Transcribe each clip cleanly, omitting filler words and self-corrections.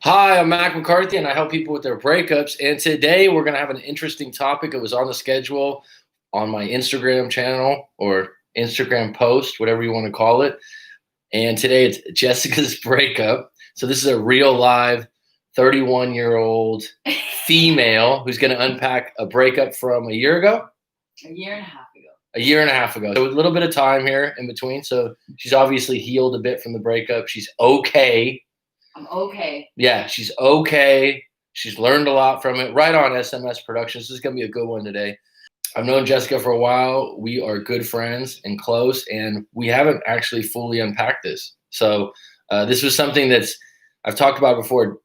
Hi, I'm Mac McCarthy, and I help people with their breakups. And today we're going to have an interesting topic. It was on the schedule on my Instagram channel or Instagram post, whatever you want to call it. And today it's Jessica's breakup. So this is a real live 31-year-old female who's going to unpack a breakup from a year ago. A year and a half ago. A year and a half ago. So a little bit of time here in between. So she's obviously healed a bit from the breakup. She's okay. I'm okay. Yeah, she's okay. She's learned a lot from it. Right on SMS Productions. This is going to be a good one today. I've known Jessica for a while. We are good friends and close, and we haven't actually fully unpacked this. So this was something I've talked about before.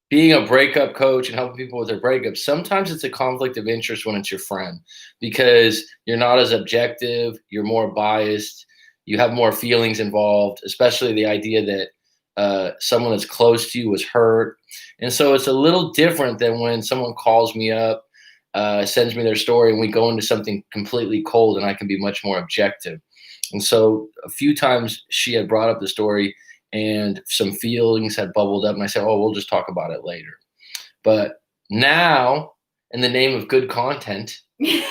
Being a breakup coach and helping people with their breakups, sometimes it's a conflict of interest when it's your friend because you're not as objective, you're more biased, you have more feelings involved, especially the idea that someone that's close to you was hurt. And so it's a little different than when someone calls me up, sends me their story, and we go into something completely cold, and I can be much more objective. And so a few times she had brought up the story and some feelings had bubbled up, and I said, oh, we'll just talk about it later. But now, in the name of good content, and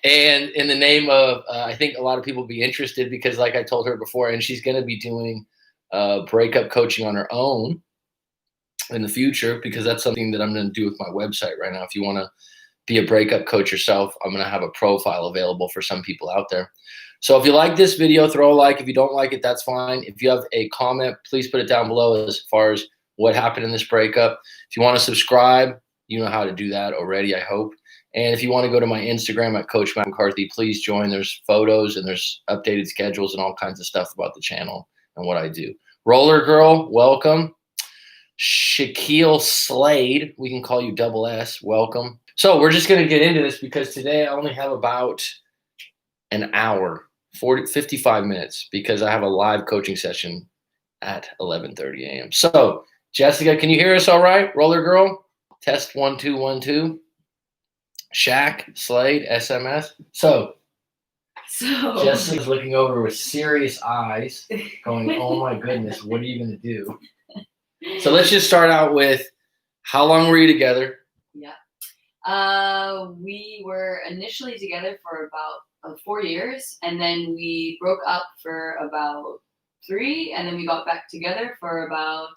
in the name of, I think a lot of people will be interested because like I told her before, and she's going to be doing breakup coaching on her own in the future, because that's something that I'm going to do with my website right now. If you want to be a breakup coach yourself, I'm going to have a profile available for some people out there. So if you like this video, throw a like. If you don't like it, that's fine. If you have a comment, please put it down below as far as what happened in this breakup. If you want to subscribe, you know how to do that already, I hope. And if you want to go to my Instagram at Coach Matt McCarthy, please join. There's photos and there's updated schedules and all kinds of stuff about the channel and what I do. Roller Girl, welcome. Shaquille Slade, we can call you Double S, welcome. So we're just going to get into this because today I only have about an hour, 55 minutes, because I have a live coaching session at 11:30 a.m. So Jessica, can you hear us all right? Roller Girl, test 1 2 1 2. Shaq, Slade, SMS. So Jessica's looking over with serious eyes, going, oh my goodness, what are you going to do? So let's just start out with, how long were you together? Yeah. We were initially together for about 4 years, and then we broke up for about 3, and then we got back together for about,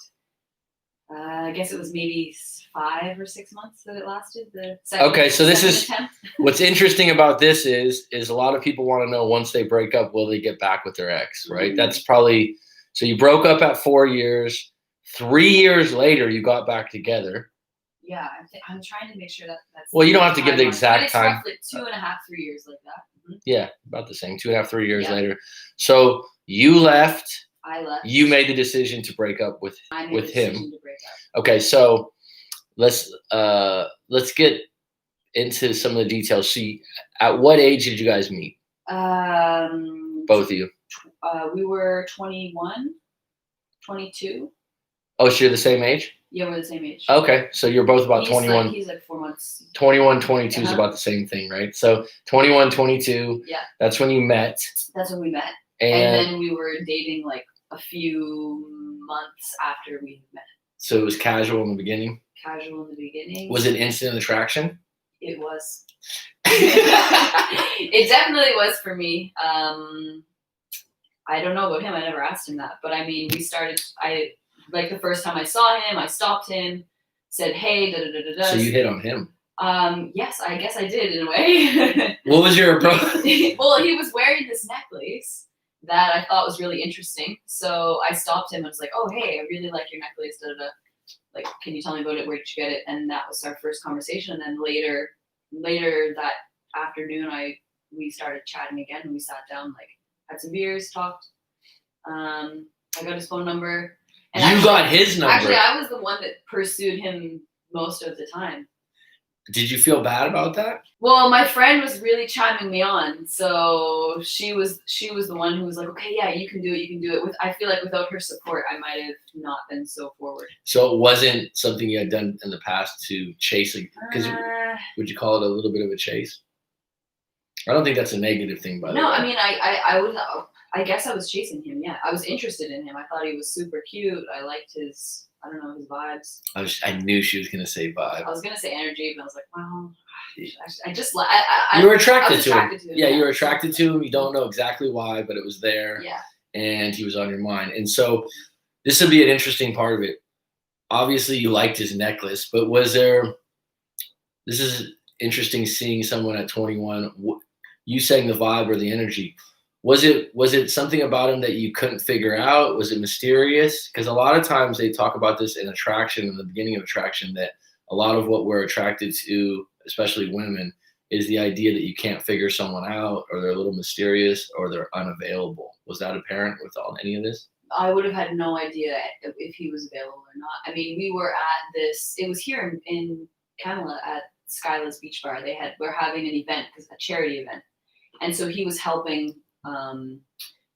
I guess it was maybe 5 or 6 months that it lasted. Okay, so this is what's interesting about this is a lot of people want to know, once they break up, will they get back with their ex, right? Mm-hmm. That's probably, so you broke up at 4 years. 3 years later, you got back together. Yeah, I'm trying to make sure that's. Well, you don't have to give the exact time. It's roughly 2.5, 3 years like that. Mm-hmm. Yeah, about the same. 2.5, 3 years later. So you left. I left. You made the decision to break up with him. To break up. Okay, so let's get into some of the details. See, at what age did you guys meet? Both of you. We were 21, 22. Oh, so you're the same age? Yeah, we're the same age. Okay, so you're both about 21. He's like 4 months. 21, 22 is about the same thing, right? So 21, 22. Yeah. That's when you met. That's when we met. And then we were dating like a few months after we met. So it was casual in the beginning? Casual in the beginning. Was it instant attraction? It was. It definitely was for me. I don't know about him. I never asked him that. But I mean, like the first time I saw him, I stopped him, said, hey, da-da-da-da-da. So you hit on him? Yes, I guess I did in a way. What was your approach? Well, he was wearing this necklace that I thought was really interesting. So I stopped him and was like, oh, hey, I really like your necklace, da-da-da. Like, can you tell me about it? Where did you get it? And that was our first conversation. And then later that afternoon, we started chatting again, and we sat down, like, had some beers, talked. I got his phone number. And got his number. Actually, I was the one that pursued him most of the time. Did you feel bad about that? Well, my friend was really chiming me on, so she was the one who was like, "Okay, yeah, you can do it. You can do it." I feel like without her support, I might have not been so forward. So it wasn't something you had done in the past to chase, because would you call it a little bit of a chase? I don't think that's a negative thing, by the way. No, I mean, I guess I was chasing him. Yeah, I was interested in him. I thought he was super cute. I liked his, I don't know, his vibes. I knew she was gonna say vibe. I was gonna say energy, but I was like, well, I just you were attracted to him. Yeah, yeah. you were attracted to him. You don't know exactly why, but it was there. Yeah. And he was on your mind. And so this would be an interesting part of it. Obviously, you liked his necklace, but was there? This is interesting seeing someone at 21. You saying the vibe or the energy. Was it something about him that you couldn't figure out? Was it mysterious? Because a lot of times they talk about this in attraction, in the beginning of attraction, that a lot of what we're attracted to, especially women, is the idea that you can't figure someone out, or they're a little mysterious, or they're unavailable. Was that apparent with any of this? I would have had no idea if he was available or not. I mean, we were at this, it was here in Canada at Skyla's Beach Bar. We're having an event, a charity event. And so he was helping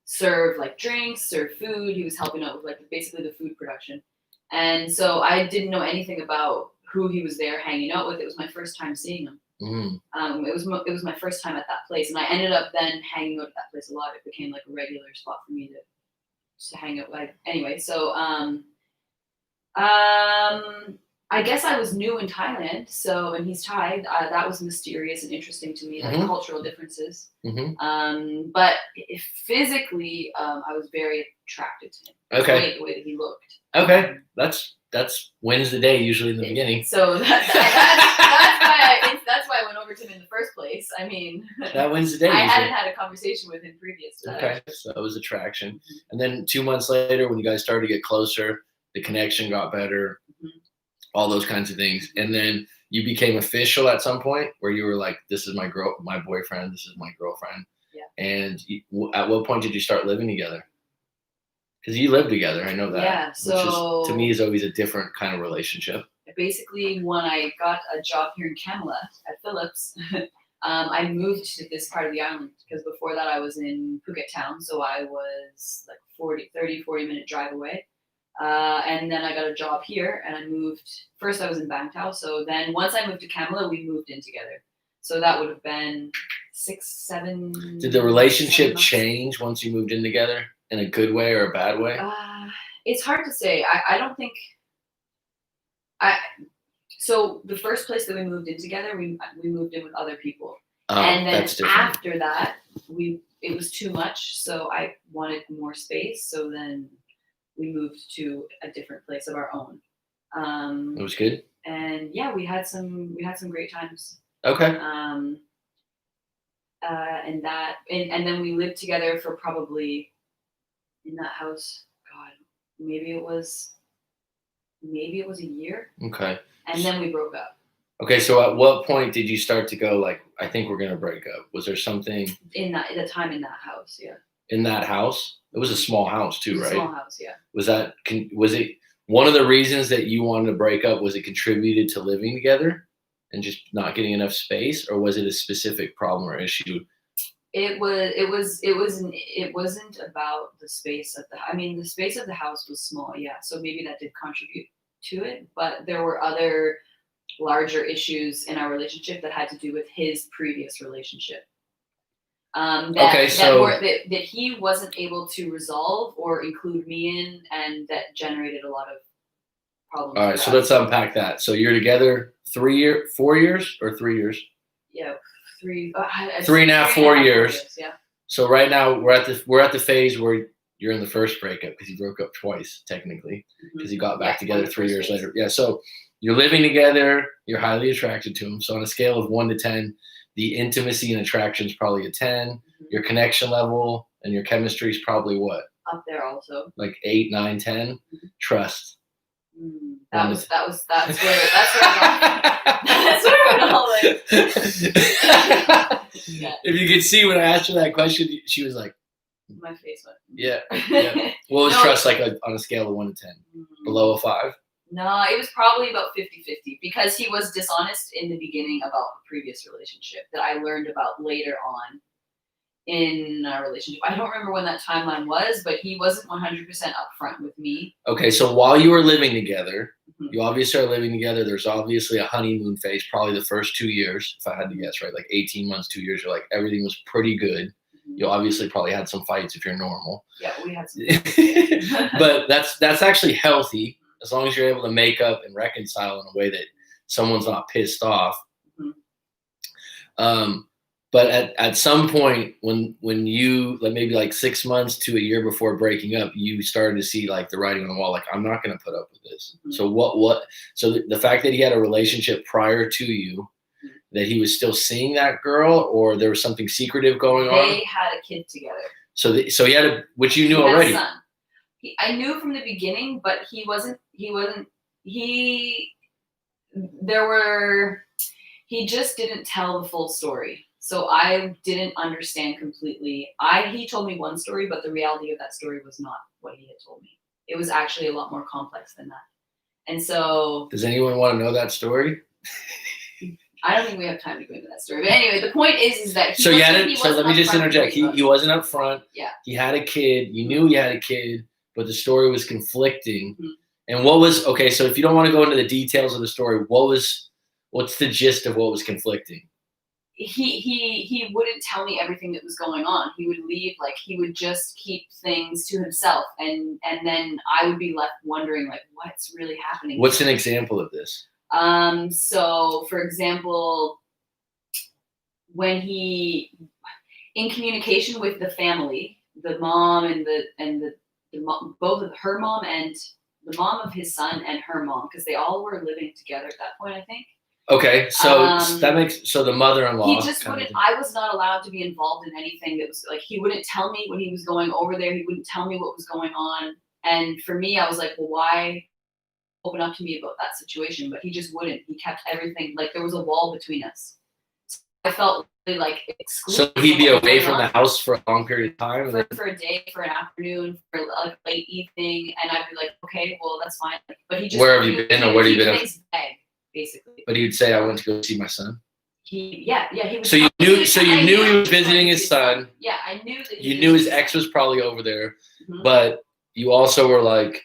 serve like drinks, serve food. He was helping out with like basically the food production. And so I didn't know anything about who he was there hanging out with. It was my first time seeing him. It was my first time at that place, and I ended up then hanging out at that place a lot. It became like a regular spot for me to hang out. Like anyway, so I guess I was new in Thailand, so, and he's Thai. That was mysterious and interesting to me, like cultural differences. But physically, I was very attracted to him. Okay. The way that he looked. Okay, that's wins the day usually in the beginning. So that's why I went over to him in the first place. I mean, that wins the day. I hadn't had a conversation with him previous to that. Okay, so it was attraction, and then 2 months later, when you guys started to get closer, the connection got better. All those kinds of things, and then you became official at some point where you were like, "This is my boyfriend. This is my girlfriend." Yeah. And at what point did you start living together? Because you live together, I know that. Yeah. So which to me is always a different kind of relationship. Basically, when I got a job here in Canada at Phillips, I moved to this part of the island because before that I was in Phuket town, so I was like 40-minute drive away. And then I got a job here, and I moved. First, I was in Bangtao. So then, once I moved to Kamala, we moved in together. So that would have been 6-7. Did the relationship change once you moved in together, in a good way or a bad way? It's hard to say. I don't think. So the first place that we moved in together, we moved in with other people, and then after that, it was too much. So I wanted more space. So then we moved to a different place of our own. It was good. And yeah, we had some great times. Okay. And then we lived together for probably in that house. God, maybe it was a year. Okay. And then we broke up. Okay, so at what point did you start to go like, I think we're gonna break up? Was there something in the time in that house? Yeah. In that house? It was a small house too, right? Small house, yeah. Was it one of the reasons that you wanted to break up? Was it contributed to living together and just not getting enough space, or was it a specific problem or issue? It wasn't about the space of the space of the house was small, yeah. So maybe that did contribute to it, but there were other larger issues in our relationship that had to do with his previous relationship. That he wasn't able to resolve or include me in, and that generated a lot of problems. All right, so let's unpack that. So you're together 4 years, or 3 years? Yeah, 4 years. Yeah. So right now we're at the phase where you're in the first breakup because you broke up twice technically because you got back together 3 years later. Yeah, so you're living together. You're highly attracted to him. So on a scale of 1 to 10. The intimacy and attraction is probably a 10. Your connection level and your chemistry is probably what? Up there also. Like 8, 9, 10. Trust. That's where it all went. Yeah. If you could see when I asked her that question, she was like, my face went. Yeah. What was trust like on a scale of 1 to 10? Below a 5? No, it was probably about 50-50 because he was dishonest in the beginning about a previous relationship that I learned about later on in our relationship. I don't remember when that timeline was, but he wasn't 100% upfront with me. Okay, so while you were living together, you obviously are living together. There's obviously a honeymoon phase, probably the first 2 years, if I had to guess, right? Like 18 months, 2 years, you're like, everything was pretty good. You obviously probably had some fights if you're normal. Yeah, we had some. But that's actually healthy as long as you're able to make up and reconcile in a way that someone's not pissed off. But at some point when you, like, maybe like 6 months to a year before breaking up, you started to see like the writing on the wall, like, I'm not going to put up with this. So so the fact that he had a relationship prior to you, that he was still seeing that girl, or there was something secretive going on? They had a kid together. So he had which you knew already. Son. I knew from the beginning, but he just didn't tell the full story. So I didn't understand completely. He told me one story, but the reality of that story was not what he had told me. It was actually a lot more complex than that. And so, does anyone want to know that story? I don't think we have time to go into that story. But anyway, the point is that so let me just interject. He wasn't up front. Yeah. He had a kid. You knew he had a kid, but the story was conflicting. And what was, okay, so if you don't want to go into the details of the story, what's the gist of what was conflicting? He wouldn't tell me everything that was going on. He would leave, like, he would just keep things to himself, and then I would be left wondering, like, what's really happening. What's an example of this? So for example, when in communication with the family, the mom and both of her mom and the mom of his son and her mom, because they all were living together at that point, I think. Okay, so so the mother-in-law. He just wouldn't. I was not allowed to be involved in anything that was like. He wouldn't tell me when he was going over there. He wouldn't tell me what was going on. And for me, I was like, well, why open up to me about that situation? But he just wouldn't. He kept everything, like, there was a wall between us. So I felt really like excluded. So he'd be away from the house for a long period of time? For a day, for an afternoon, for a late evening, and I'd be like, okay, well, that's fine. But he just, where have you been, or where have you been? Basically. But he would say, I went to go see my son. He would. So you knew he was visiting his son. Yeah, I knew that. You knew his ex was probably over there, but you also were like,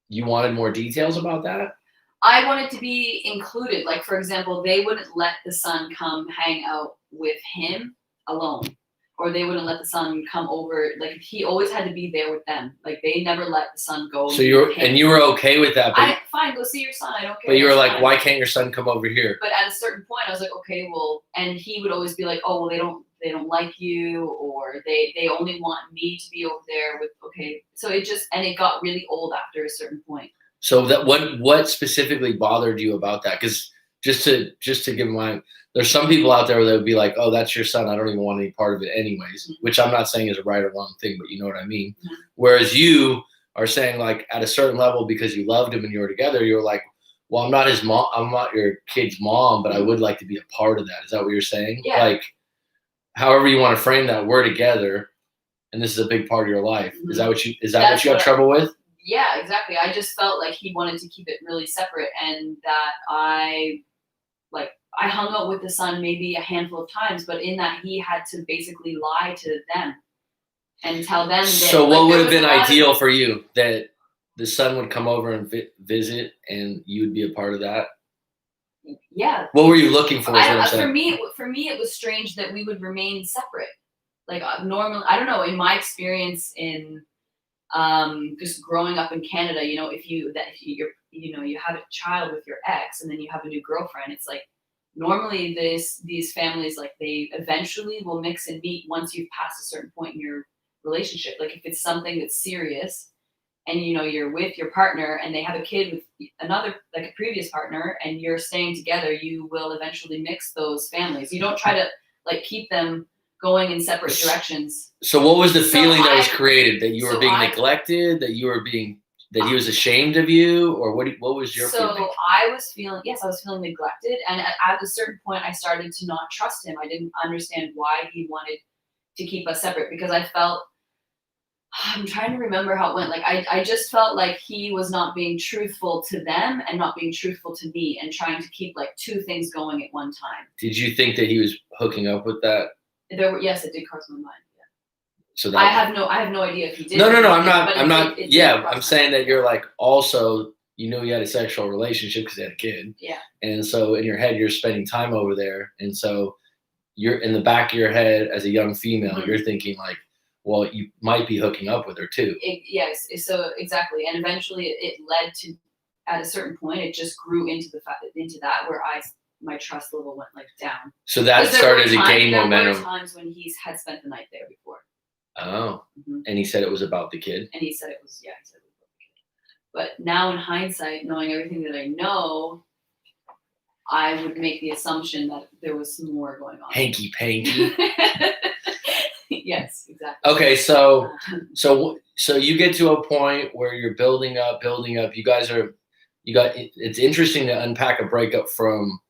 you wanted more details about that? I wanted to be included. Like, for example, they wouldn't let the son come hang out with him alone. Or they wouldn't let the son come over. Like, he always had to be there with them. Like, they never let the son go. So you were okay with that? But fine, go see your son. I don't care. But you were like, why can't your son come over here? But at a certain point, I was like, okay, well, and he would always be like, oh, well, they don't like you, or they only want me to be over there with. Okay, so it got really old after a certain point. So that what specifically bothered you about that? Because just to give there's some people out there that would be like, oh, that's your son, I don't even want any part of it anyways, which I'm not saying is a right or wrong thing, but you know what I mean? Whereas you are saying, like, at a certain level, because you loved him and you were together, you were like, well, I'm not his mom, I'm not your kid's mom, but I would like to be a part of that. Is that what you're saying? Yeah. Like, however you want to frame that, we're together, and this is a big part of your life. Is that what you had trouble with? Yeah, exactly. I just felt like he wanted to keep it really separate, and that I hung out with the son maybe a handful of times, but in that he had to basically lie to them and tell them that. So what would have been ideal for you? That the son would come over and visit, and you would be a part of that? Yeah. What were you looking for? For me, it was strange that we would remain separate. Like, normally, I don't know, in my experience in just growing up in Canada, if you have a child with your ex and then you have a new girlfriend, it's like, normally these families, like, they eventually will mix and meet once you've passed a certain point in your relationship. Like, if it's something that's serious and you're with your partner and they have a kid with another, like, a previous partner, and you're staying together, you will eventually mix those families. You don't try to, like, keep them going in separate directions. So what was the feeling that was created? That you were being neglected? That you were being, that he was ashamed of you? Or what was your feeling? So I was feeling neglected. And at a certain point, I started to not trust him. I didn't understand why he wanted to keep us separate, because I felt, I'm trying to remember how it went. Like, I just felt like he was not being truthful to them and not being truthful to me, and trying to keep, like, two things going at one time. Did you think that he was hooking up with that? Yes, it did cross my mind. Yeah. So that I have no idea if he did. No, I'm not. I'm saying that you're like, also, you knew he had a sexual relationship because he had a kid. Yeah. And so in your head, you're spending time over there, and so you're in the back of your head as a young female, Mhm. you're thinking like, well, you might be hooking up with her too. Yes, so exactly, and eventually it led to, at a certain point, it just grew into into that where my trust level went like down. So that 'Cause there were started to gain there were momentum. times when had spent the night there before. Oh, Mhm. and he said it was about the kid. And he said it was, yeah, he said it was okay. But now in hindsight, knowing everything that I know, I would make the assumption that there was some more going on. Hanky panky. Yes, exactly. Okay, so you get to a point where you're building up. It's interesting to unpack a breakup from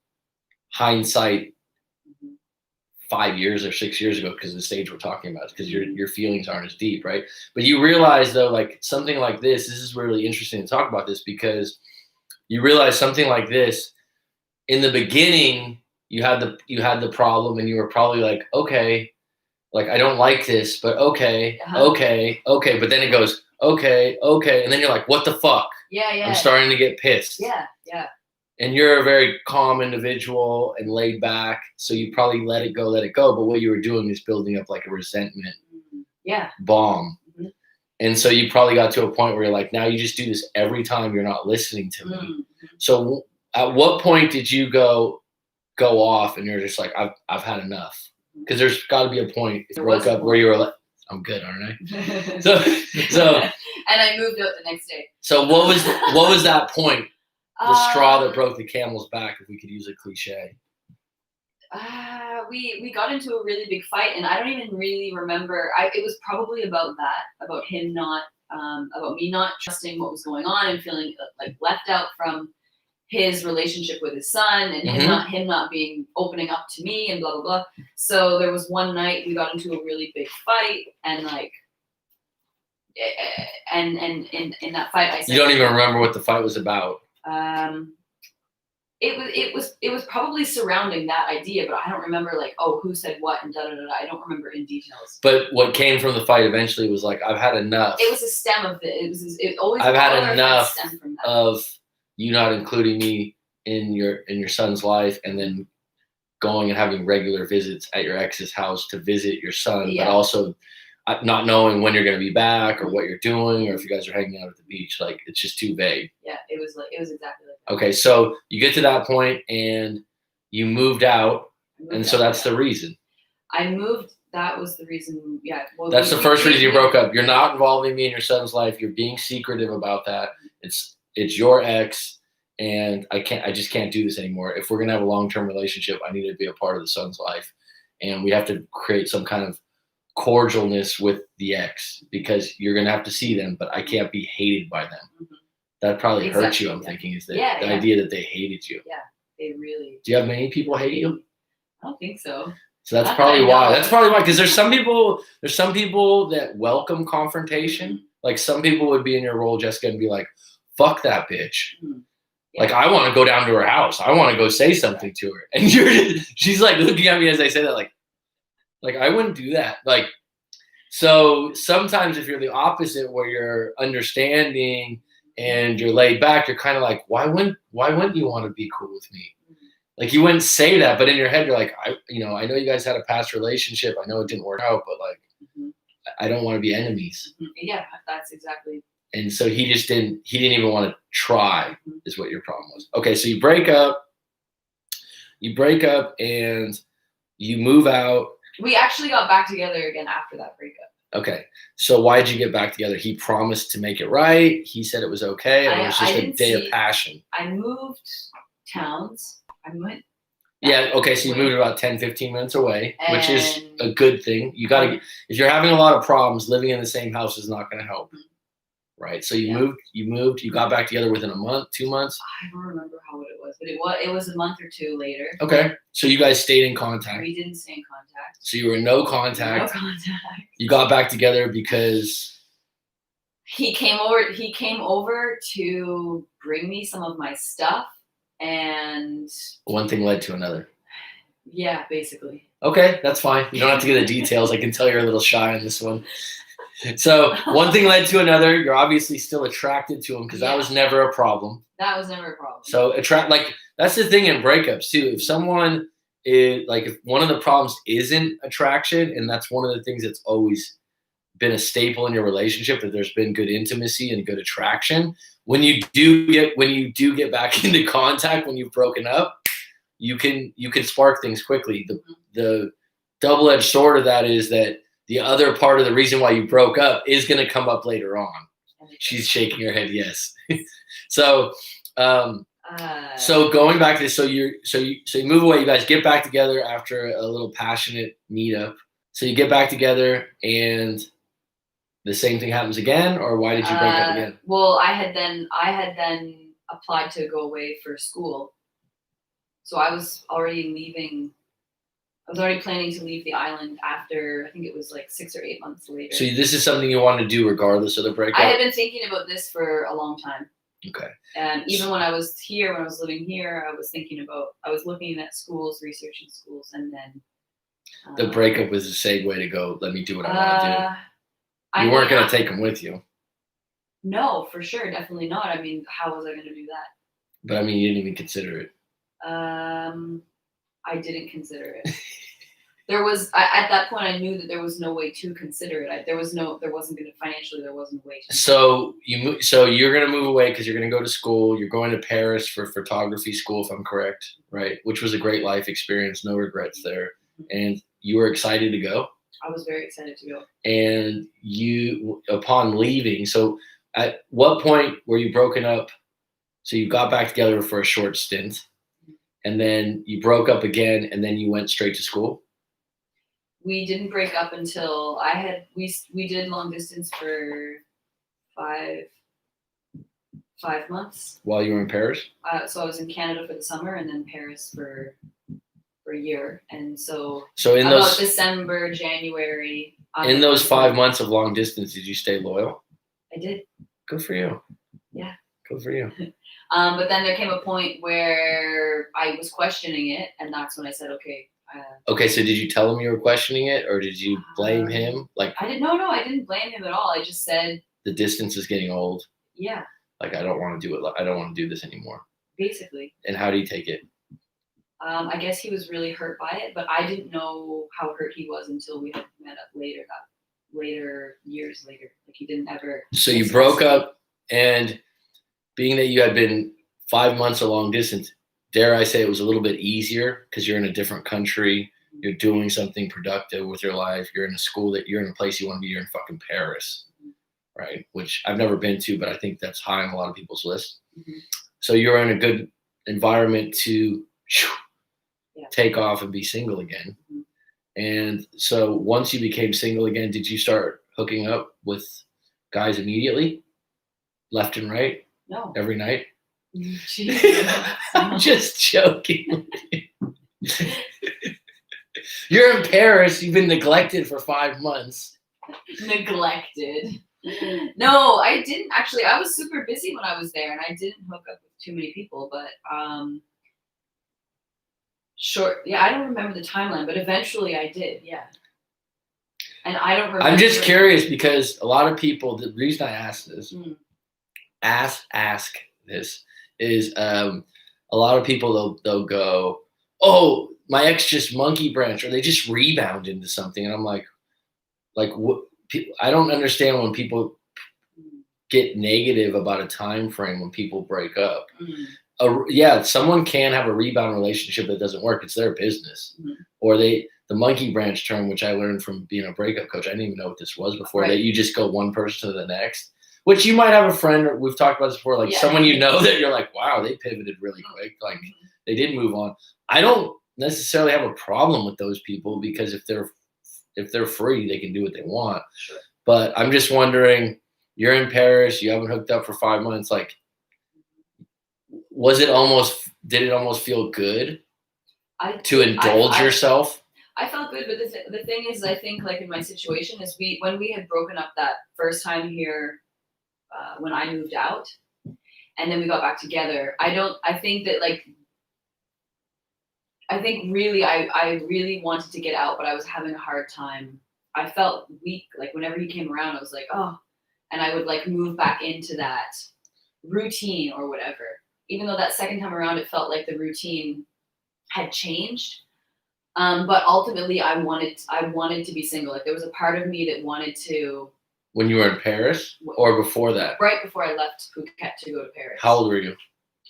hindsight Mhm. 5 years or 6 years ago, because the stage we're talking about, because Mhm. your feelings aren't as deep, right? But you realize though, like something like this is really interesting to talk about this, because you realize something like this in the beginning, you had the problem, and you were probably like, okay, like I don't like this, but okay, Uh-huh. okay, but then it goes okay, and then you're like, what the fuck? Yeah. I'm starting to get pissed. Yeah. And you're a very calm individual and laid back, so you probably let it go. But what you were doing is building up like a resentment Yeah. bomb. Mhm. And so you probably got to a point where you're like, now you just do this every time you're not listening to me. Mhm. So at what point did you go off and you're just like, I've had enough? Because there's got to be a point if you broke up where you were like, I'm good, aren't I? So And I moved out the next day. So what was that point? The straw that Um, broke the camel's back, if we could use a cliche. We got into a really big fight, and I don't even really remember. It was probably about that, about him not, about me not trusting what was going on and feeling like left out from his relationship with his son, and him not being opening up to me, and blah blah blah. So there was one night we got into a really big fight, and like, and in that fight, I said, You don't even remember what the fight was about. It was probably surrounding that idea, but I don't remember like, oh, who said what and da da da. I don't remember in details. But what came from the fight eventually was like, I've had enough. It was a stem of it always. I've had enough stem from that. of you not including me in your son's life, and then going and having regular visits at your ex's house to visit your son, but also not knowing when you're going to be back or what you're doing or if you guys are hanging out at the beach. Like, it's just too vague. Yeah, it was exactly like that. Okay, so you get to that point and you moved out, and so that's the reason. I moved. That was the reason. Yeah. Well, that's the first reason you broke up. You're not involving me in your son's life. You're being secretive about that. It's your ex, and I just can't do this anymore. If we're gonna have a long-term relationship, I need to be a part of the son's life, and we have to create some kind of cordialness with the ex, because you're gonna have to see them, but I can't be hated by them. Mm-hmm. That probably hurts you. I'm thinking is that the idea that they hated you. Yeah, they really. Do you have many people hate you? I don't think so. So that's probably why. That's probably why. Because there's some people that welcome confrontation. Mm-hmm. Like some people would be in your role, Jessica, and be like, "Fuck that bitch." Mm-hmm. Yeah. Like, I want to go down to her house. I want to go say something to her. And she's like looking at me as I say that, like I wouldn't do that. Like, so sometimes if you're the opposite, where you're understanding and you're laid back, you're kind of like, why wouldn't you want to be cool with me? Like, you wouldn't say that, but in your head, you're like, I know you guys had a past relationship. I know it didn't work out, but like, I don't want to be enemies. Yeah, that's exactly. And so he didn't even want to try, is what your problem was. Okay, so you break up and you move out. We actually got back together again after that breakup. Okay, so why did you get back together? He promised to make it right. He said it was okay. It was just a day of passion. I moved towns. I went. Yeah, okay, so you moved about 10, 15 minutes away, which is a good thing. You got to, if you're having a lot of problems, living in the same house is not going to help. Right, so you moved, you got back together within a month, 2 months? I don't remember how it was, but it was a month or two later. Okay, so you guys stayed in contact. We didn't stay in contact. So you were in no contact. No contact. You got back together because? He came over to bring me some of my stuff, and one thing led to another. Yeah, basically. Okay, that's fine. You don't have to get the details. I can tell you're a little shy on this one. So one thing led to another. You're obviously still attracted to him, because that was never a problem. That was never a problem. So that's the thing in breakups too. If someone like if one of the problems isn't attraction, and that's one of the things that's always been a staple in your relationship, that there's been good intimacy and good attraction. When you do get back into contact, when you've broken up, you can spark things quickly. The double-edged sword of that is that the other part of the reason why you broke up is going to come up later on. She's shaking her head yes. So going back to this, so you move away, you guys get back together after a little passionate meetup. So you get back together and the same thing happens again, or why did you break up again? Well, I had then applied to go away for school. So I was already planning to leave the island after, I think it was like 6 or 8 months later. So this is something you wanted to do regardless of the breakup? I had been thinking about this for a long time. Okay. And even when I was living here, I was looking at schools, researching schools, and then the breakup was a segue to go, let me do what I want to do. You weren't going to take him with you. No, for sure. Definitely not. I mean, how was I going to do that? But I mean, you didn't even consider it. I didn't consider it. There was, at that point, I knew that there was no way to consider it. There wasn't a way to. So you're going to move away because you're going to go to school. You're going to Paris for photography school, if I'm correct, right? Which was a great life experience. No regrets there. And you were excited to go? I was very excited to go. And you, upon leaving, so at what point were you broken up? So you got back together for a short stint, and then you broke up again, and then you went straight to school? We didn't break up until we did long distance for five months. While you were in Paris? So I was in Canada for the summer, and then Paris for a year. And so in about December, January. In those 5 months of long distance, did you stay loyal? I did. Good for you. Yeah. Good for you. But then there came a point where I was questioning it, and that's when I said, okay. Okay, so did you tell him you were questioning it, or did you blame him? Like I didn't. No, I didn't blame him at all. I just said the distance is getting old. Yeah. Like I don't want to do it. I don't want to do this anymore. Basically. And how do you take it? I guess he was really hurt by it, but I didn't know how hurt he was until we had met up years later. Like he didn't ever. So you broke up, and being that you had been 5 months of long distance, dare I say it was a little bit easier because you're in a different country. You're doing something productive with your life. You're in a school that you're in a place you want to be. You're in fucking Paris, right? Which I've never been to, but I think that's high on a lot of people's list. Mm-hmm. So you're in a good environment to take off and be single again. Mm-hmm. And so once you became single again, did you start hooking up with guys immediately? Left and right? No. Every night? Jesus. I'm just joking. You're in Paris. You've been neglected for 5 months. Neglected. No, I didn't actually. I was super busy when I was there, and I didn't hook up with too many people. But I don't remember the timeline, but eventually I did. Yeah. And I don't remember. I'm just curious because a lot of people. The reason I ask this, ask this is a lot of people they'll go, oh, my ex just monkey branch, or they just rebound into something, and I'm like what? I don't understand when people get negative about a time frame when people break up. Mm-hmm. Someone can have a rebound relationship that doesn't work. It's their business. Mm-hmm. Or the monkey branch term, which I learned from being a breakup coach. I didn't even know what this was before. Right. That you just go one person to the next. Which you might have a friend, or we've talked about this before, someone you know that you're like, wow, they pivoted really quick. Like they did move on. I don't necessarily have a problem with those people because if they're free, they can do what they want. Sure. But I'm just wondering, you're in Paris, you haven't hooked up for 5 months. Like, did it almost feel good to indulge yourself? I felt good, but the thing is, I think like in my situation is when we had broken up that first time here, when I moved out, and then we got back together. I really wanted to get out, but I was having a hard time. I felt weak. Like whenever he came around, I was like, oh, and I would like move back into that routine or whatever. Even though that second time around, it felt like the routine had changed. But ultimately, I wanted to be single. Like there was a part of me that wanted to. When you were in Paris, or before that? Right before I left Phuket to go to Paris. How old were you?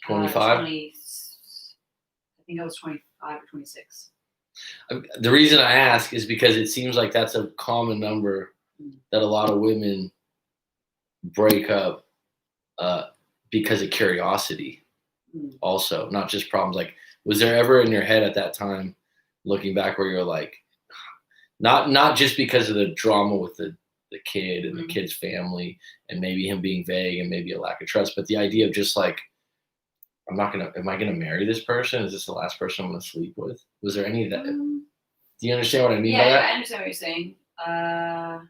25? 20, I think I was 25 or 26. The reason I ask is because it seems like that's a common number that a lot of women break up because of curiosity. Also, not just problems. Like, was there ever in your head at that time, looking back, where you're like, not just because of the drama with the kid and the kid's family and maybe him being vague and maybe a lack of trust, but the idea of just like, am I gonna marry this person? Is this the last person I'm gonna sleep with? Was there any of that? Do you understand what I mean by that? Yeah, I understand what you're saying. I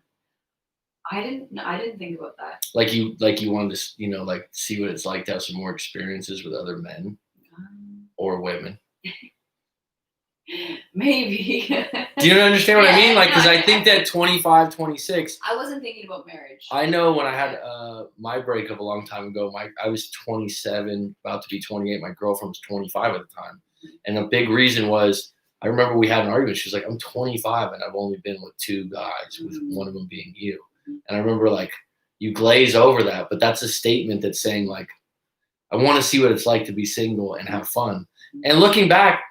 didn't think about that. Like you wanted to, like see what it's like to have some more experiences with other men or women. Maybe. Do you understand what I mean? Like, because I think that 25, 26. I wasn't thinking about marriage. I know when I had my breakup a long time ago, I was 27, about to be 28. My girlfriend was 25 at the time. And a big reason was, I remember we had an argument. She was like, I'm 25 and I've only been with 2 guys, with one of them being you. And I remember, like, you glaze over that, but that's a statement that's saying, like, I want to see what it's like to be single and have fun. And looking back,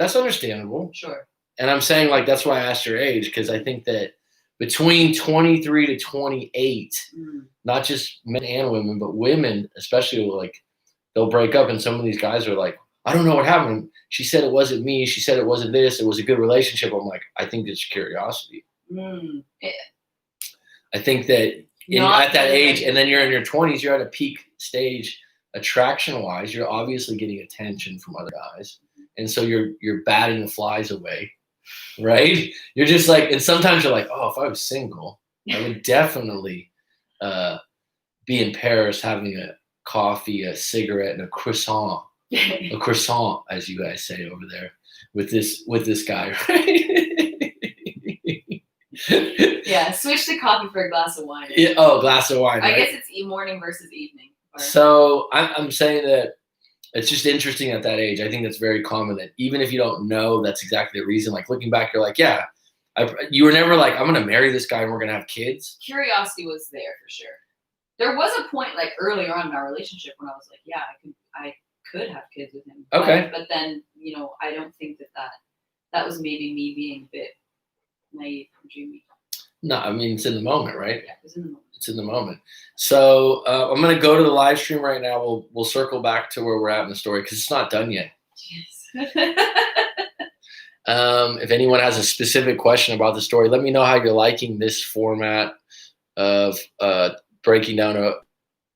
that's understandable. Sure. And I'm saying, like, that's why I asked your age, because I think that between 23 to 28, not just men and women, but women especially, like, they'll break up and some of these guys are like, I don't know what happened. She said it wasn't me. She said it wasn't this. It was a good relationship. I'm like, I think it's curiosity. I think that at that age, and then you're in your 20s, you're at a peak stage attraction-wise. You're obviously getting attention from other guys. And so you're batting the flies away, right? You're just like, and sometimes you're like, oh, if I was single, I would definitely be in Paris having a coffee, a cigarette, and a croissant, as you guys say over there, with this guy, right? Yeah, switch to coffee for a glass of wine. Yeah, glass of wine. I right? guess it's morning versus evening. So I'm saying that it's just interesting at that age. I think that's very common, that even if you don't know that's exactly the reason, like looking back, you're like, yeah, you were never like, I'm going to marry this guy and we're going to have kids. Curiosity was there for sure. There was a point like earlier on in our relationship when I was like, yeah, I could have kids with him. Okay. But then, I don't think that was maybe me being a bit naive or dreamy. No, I mean, it's in the moment, right? Yeah, it was in the moment. It's in the moment. So I'm going to go to the live stream right now. We'll circle back to where we're at in the story because it's not done yet. Yes. If anyone has a specific question about the story, let me know how you're liking this format of breaking down a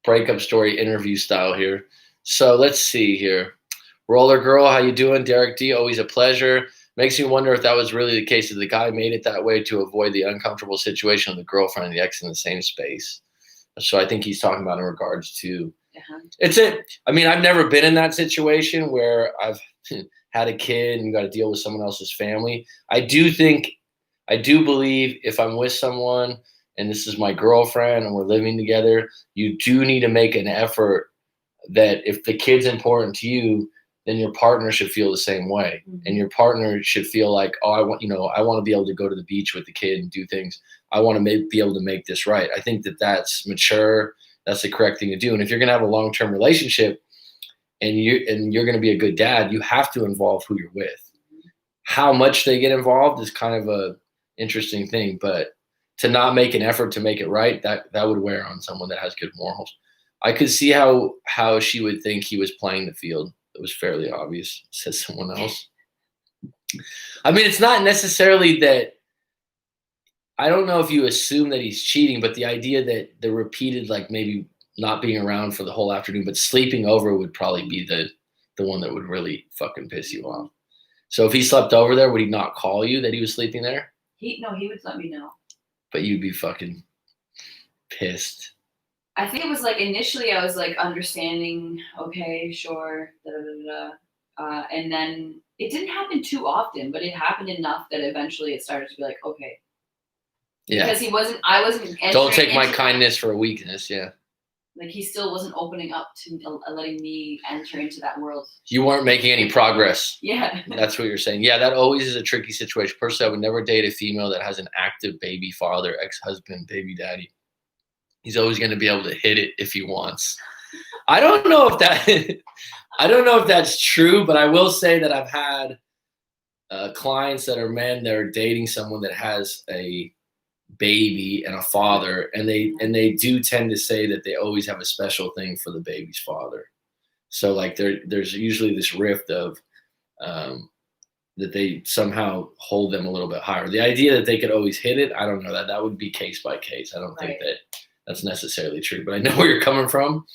breakup story interview style here. So let's see here. Roller Girl, how you doing? Derek D, always a pleasure. Makes me wonder if that was really the case, that the guy made it that way to avoid the uncomfortable situation of the girlfriend and the ex in the same space. So I think he's talking about in regards to I've never been in that situation where I've had a kid and got to deal with someone else's family. I do believe if I'm with someone and this is my girlfriend and we're living together, you do need to make an effort that if the kid's important to you, then your partner should feel the same way. And your partner should feel like, oh, I want to be able to go to the beach with the kid and do things. I want to be able to make this right. I think that that's mature. That's the correct thing to do. And if you're going to have a long-term relationship and you're going to be a good dad, you have to involve who you're with. How much they get involved is kind of a interesting thing, but to not make an effort to make it right, that would wear on someone that has good morals. I could see how she would think he was playing the field. It was fairly obvious, says someone else. I mean, it's not necessarily that, I don't know if you assume that he's cheating, but the idea that the repeated, like maybe not being around for the whole afternoon, but sleeping over would probably be the one that would really fucking piss you off. So if he slept over there, would he not call you that he was sleeping there? He would let me know. But you'd be fucking pissed. I think it was like initially I was like understanding, okay, sure, and then it didn't happen too often, but it happened enough that eventually it started to be like, okay. Yeah. Because I wasn't. Don't take my kindness for a weakness, yeah. Like he still wasn't opening up to letting me enter into that world. You weren't making any progress. Yeah. That's what you're saying. Yeah, that always is a tricky situation. Personally, I would never date a female that has an active baby father, ex-husband, baby daddy. He's always going to be able to hit it if he wants. I don't know if that's true, but I will say that I've had clients that are men that are dating someone that has a baby and a father, and they do tend to say that they always have a special thing for the baby's father. So like there's usually this rift of that they somehow hold them a little bit higher. The idea that they could always hit it, I don't know, that would be case by case. I don't think that that's necessarily true, but I know where you're coming from.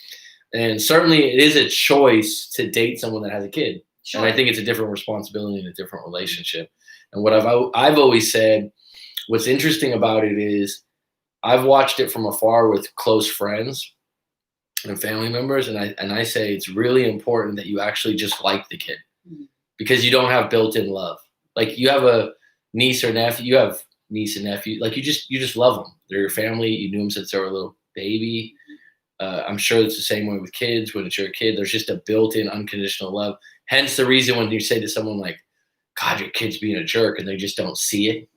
And certainly it is a choice to date someone that has a kid. Sure. And I think it's a different responsibility in a different relationship. And what I've always said, what's interesting about it is I've watched it from afar with close friends and family members, and I say it's really important that you actually just like the kid, because you don't have built-in love. Like you have a niece or nephew, you have niece and nephew, like you just love them. They're your family. You knew them since they were a little baby. I'm sure it's the same way with kids. When it's your kid, there's just a built-in unconditional love. Hence the reason when you say to someone like, God, your kid's being a jerk, and they just don't see it,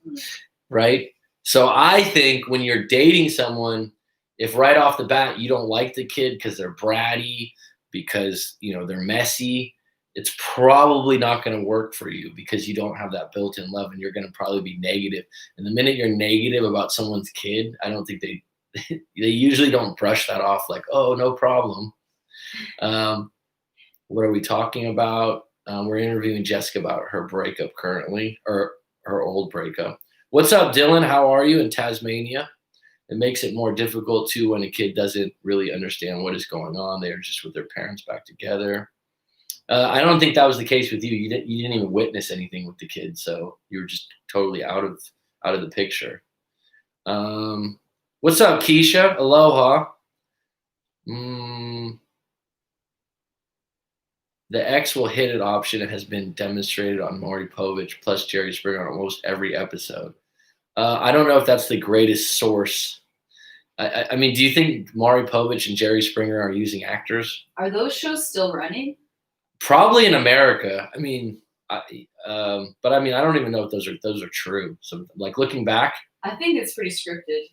right? So I think when you're dating someone, if right off the bat you don't like the kid because they're bratty, because they're messy, it's probably not going to work for you because you don't have that built-in love, and you're going to probably be negative. And the minute you're negative about someone's kid, I don't think they usually don't brush that off like, oh, no problem. What are we talking about? We're interviewing Jessica about her breakup currently, or her old breakup. What's up, Dylan? How are you in Tasmania? It makes it more difficult too when a kid doesn't really understand what is going on. They are just with their parents back together. I don't think that was the case with you. You didn't even witness anything with the kid, so you were just totally out of the picture. What's up, Keisha? Aloha. The X will hit it option has been demonstrated on Maury Povich plus Jerry Springer on almost every episode. I don't know if that's the greatest source. I mean, do you think Maury Povich and Jerry Springer are using actors? Are those shows still running? Probably in America. I mean, but I mean, I don't even know if those are true. So, like looking back, I think it's pretty scripted.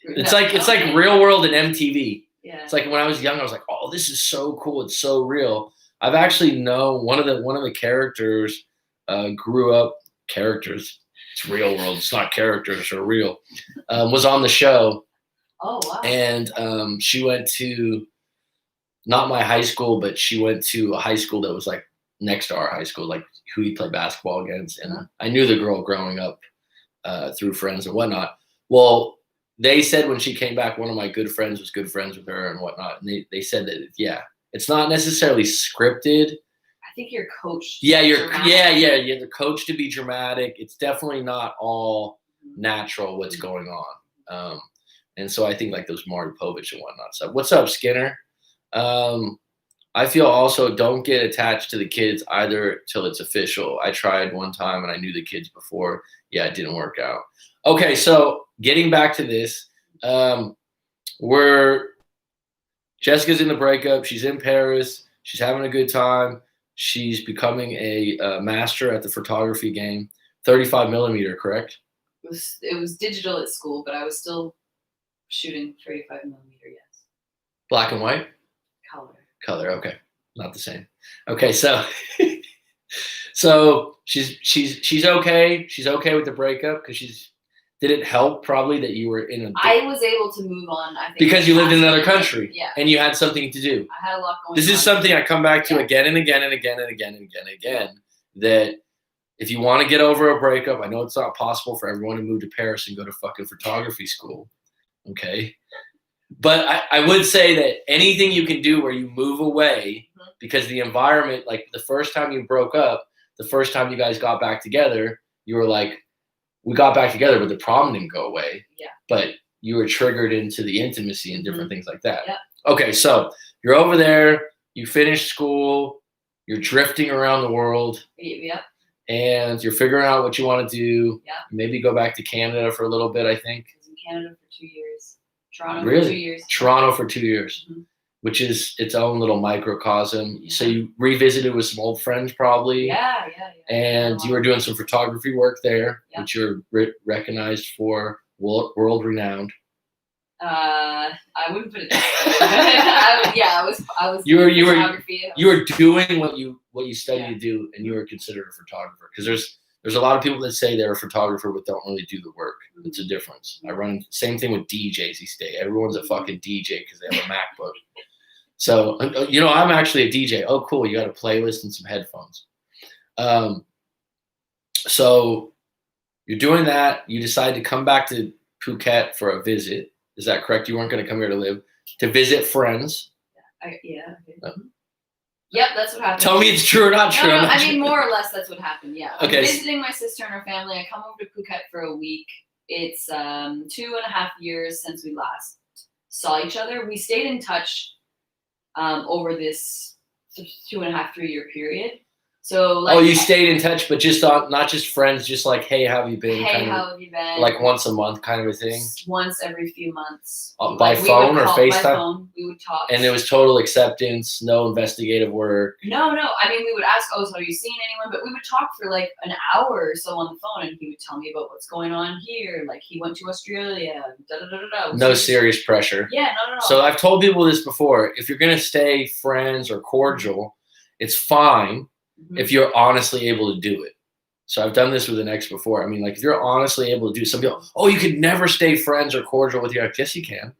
It's like Real World and MTV. Yeah. It's like when I was young, I was like, oh, this is so cool. It's so real. I've actually known one of the characters grew up. Characters. It's Real World. It's not characters are real. Was on the show. Oh wow. And she went to not my high school, but she went to a high school that was like next to our high school, like who he played basketball against. And I knew the girl growing up through friends and whatnot. Well, they said when she came back, one of my good friends was good friends with her and whatnot. And they said that, yeah, it's not necessarily scripted. I think you're coached. Yeah, you're coached to be dramatic. It's definitely not all natural what's going on. And so I think like those Maury Povich and whatnot. So what's up, Skinner? I feel also don't get attached to the kids either till it's official. I tried one time and I knew the kids before. Yeah, it didn't work out. Okay, so getting back to this, Jessica's in the breakup. She's in Paris. She's having a good time. She's becoming a master at the photography game. 35 millimeter, correct? It was digital at school, but I was still shooting 35 millimeter. Yes. Black and white. Color. Okay, not the same. Okay, so she's okay. She's okay with the breakup because did it help probably that you were in I was able to move on, I think. Because you lived in another country. Yeah. And you had something to do. I had a lot going on. This is something I come back to again and again and again and again and again and again, that if you want to get over a breakup, I know it's not possible for everyone to move to Paris and go to fucking photography school. Okay. But I would say that anything you can do where you move away, because the environment, like the first time you broke up, the first time you guys got back together, you were like, we got back together, but the problem didn't go away. Yeah. But you were triggered into the intimacy and different things like that. Yeah. Okay, so you're over there, you finished school, you're drifting around the world. Yeah. And you're figuring out what you want to do. Yeah. Maybe go back to Canada for a little bit, I think. I was in Canada for 2 years. Toronto Really? for 2 years. Toronto for 2 years, Mhm. which is its own little microcosm. So you revisited with some old friends probably. Yeah. And you were doing some photography work there, Yeah. which you're recognized for, world renowned. I wouldn't put it that way. I was You were doing what you studied to do, and you were considered a photographer. Because there's a lot of people that say they're a photographer but don't really do the work. It's a difference. I run same thing with DJs these days. Everyone's a fucking DJ because they have a MacBook. So I'm actually a DJ. Oh, cool! You got a playlist and some headphones. So you're doing that. You decide to come back to Phuket for a visit. Is that correct? You weren't going to come here to live, to visit friends. Yeah. Yep, that's what happened. Tell me it's true or not true. No, I mean, more or less that's what happened, yeah. Okay. I'm visiting my sister and her family. I come over to Phuket for a week. It's 2.5 years since we last saw each other. We stayed in touch over this 2.5, 3 year period. So you stayed in touch, but just not just friends, just like, hey, how have you been? Hey, how have you been? Like once a month kind of a thing? Once every few months. By phone or FaceTime? By phone, we would talk. And there was total acceptance, no investigative work. No. I mean, we would ask, so are you seeing anyone? But we would talk for like an hour or so on the phone, and he would tell me about what's going on here. Like he went to Australia, No serious pressure. Yeah, no. So I've told people this before. If you're going to stay friends or cordial, it's fine. Mm-hmm. If you're honestly able to do it. So I've done this with an ex before. I mean, like if you're honestly able to do, some people, you could never stay friends or cordial with your ex. Yes, you can.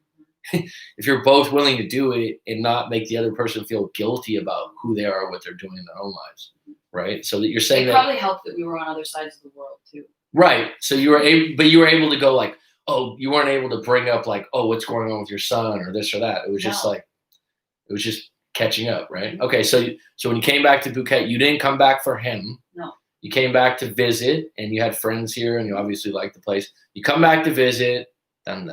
If you're both willing to do it and not make the other person feel guilty about who they are, what they're doing in their own lives, right? So that you're saying it probably helped that we were on other sides of the world too. Right. So you were able to go like, you weren't able to bring up like, what's going on with your son or this or that. It was just like, it was just catching up, right? Okay, so when you came back to Phuket, you didn't come back for him. No. You came back to visit, and you had friends here, and you obviously liked the place. You come back to visit, and